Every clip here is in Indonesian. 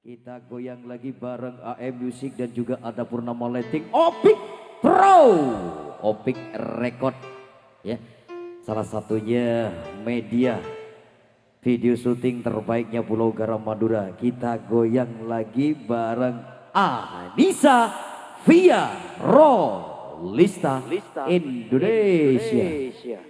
Kita goyang lagi bareng AM Music dan juga ada Purnama Lighting Opik Pro, Opik Record ya. Salah satunya media video syuting terbaiknya Pulau Garam Madura. Kita goyang lagi bareng Anissa via Rolista Indonesia.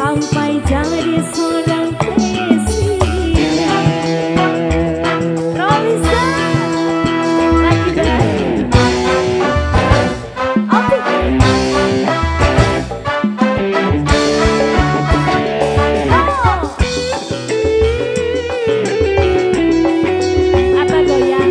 sampai jadi seorang presiden. Rolisa lagi berani. Oke. Apa goyang?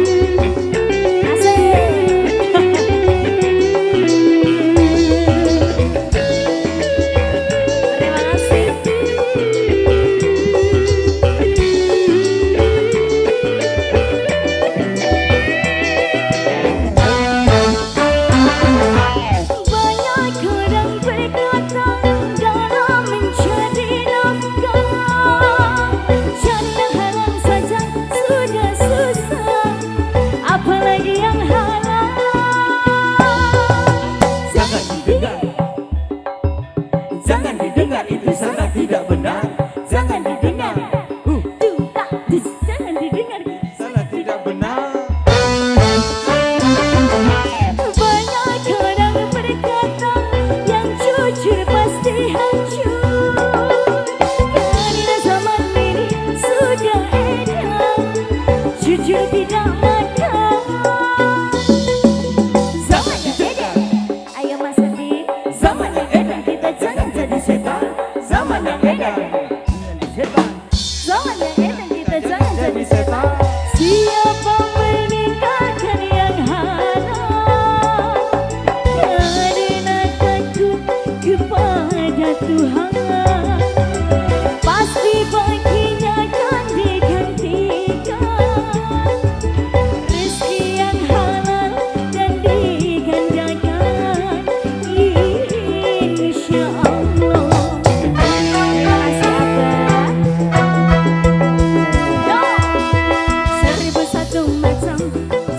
Jangan didengar, itu sangat tidak benar. Jangan didengar. Jangan didengar, sangat tidak benar. Banyak orang berkata yang jujur pasti hancur. Karena zaman ini sudah edan, jujur tidak makar. Zaman yang edan, Ayo Mas Adi. zaman yang edan, kita jangan jadi setan. Zaman yang edan, jadi setan. Zaman yang edan kita jangan Jadi jadi setan. siapa meninggalkan yang haram karena takut kepada Tuhan, pasti baginya akan digantikan rezeki yang halal dan digandakan, insya Allah. Makasih Abah. Seribu satu macam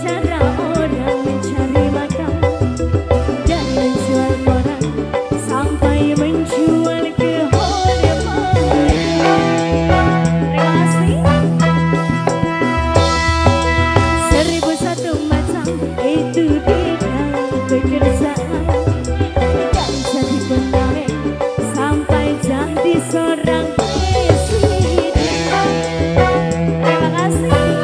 cara orang mencari makan, dari menjual koran sampai menjual kehormatan. Terima kasih. Seribu satu macam itu bidang pekerjaan, dari jadi pegawai sampai jadi seorang presiden. Terima kasih. Ayo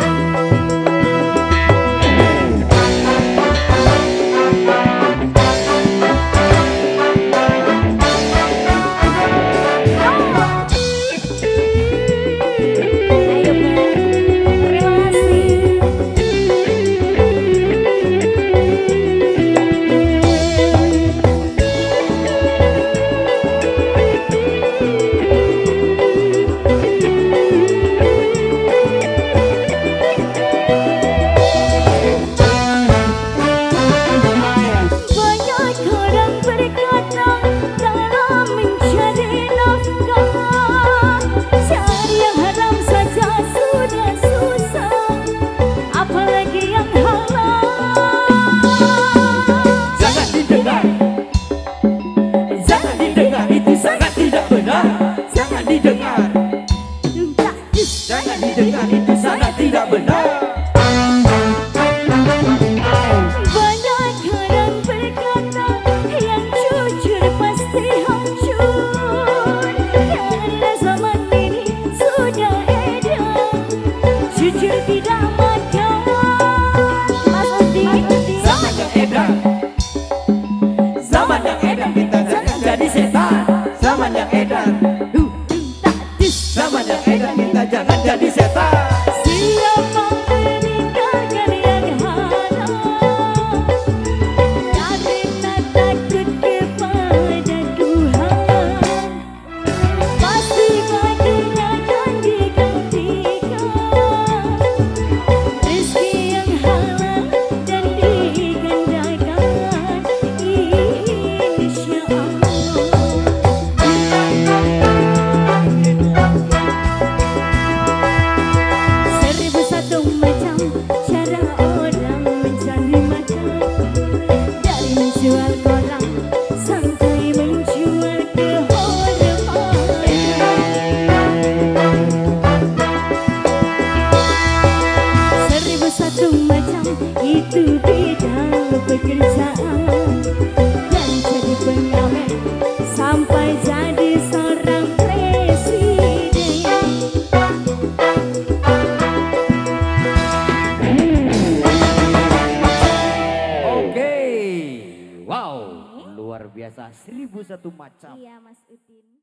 Pak, terima Banyak orang berkata dalam mencari nafkah, cari yang haram saja sudah susah, apalagi yang halal. Jangan didengar. Jangan didengar, itu sangat tidak benar. Jangan didengar. Jangan didengar, itu sangat tidak benar. Banyak orang berkata yang jujur pasti hancur, karena zaman ini sudah edan, jujur tidak makar. Mas Adi. Zaman yang edan, zaman yang edan, kita jangan jadi setan. Zaman yang edan, zaman yang edan, kita jangan jadi setan. Siapa meninggalkan yang haram karena takut kepada Tuhan, pasti baginya akan digantikan rezeki yang halal dan digandakan, insya Allah. Seribu satu macam cara orang mencari makan, dari menjual koran sampai menjual kehormatan. Seribu satu macam itu bidang pekerjaan, dari jadi pegawai sampai jadi seorang biasa 1001 macam. Iya Mas Udin.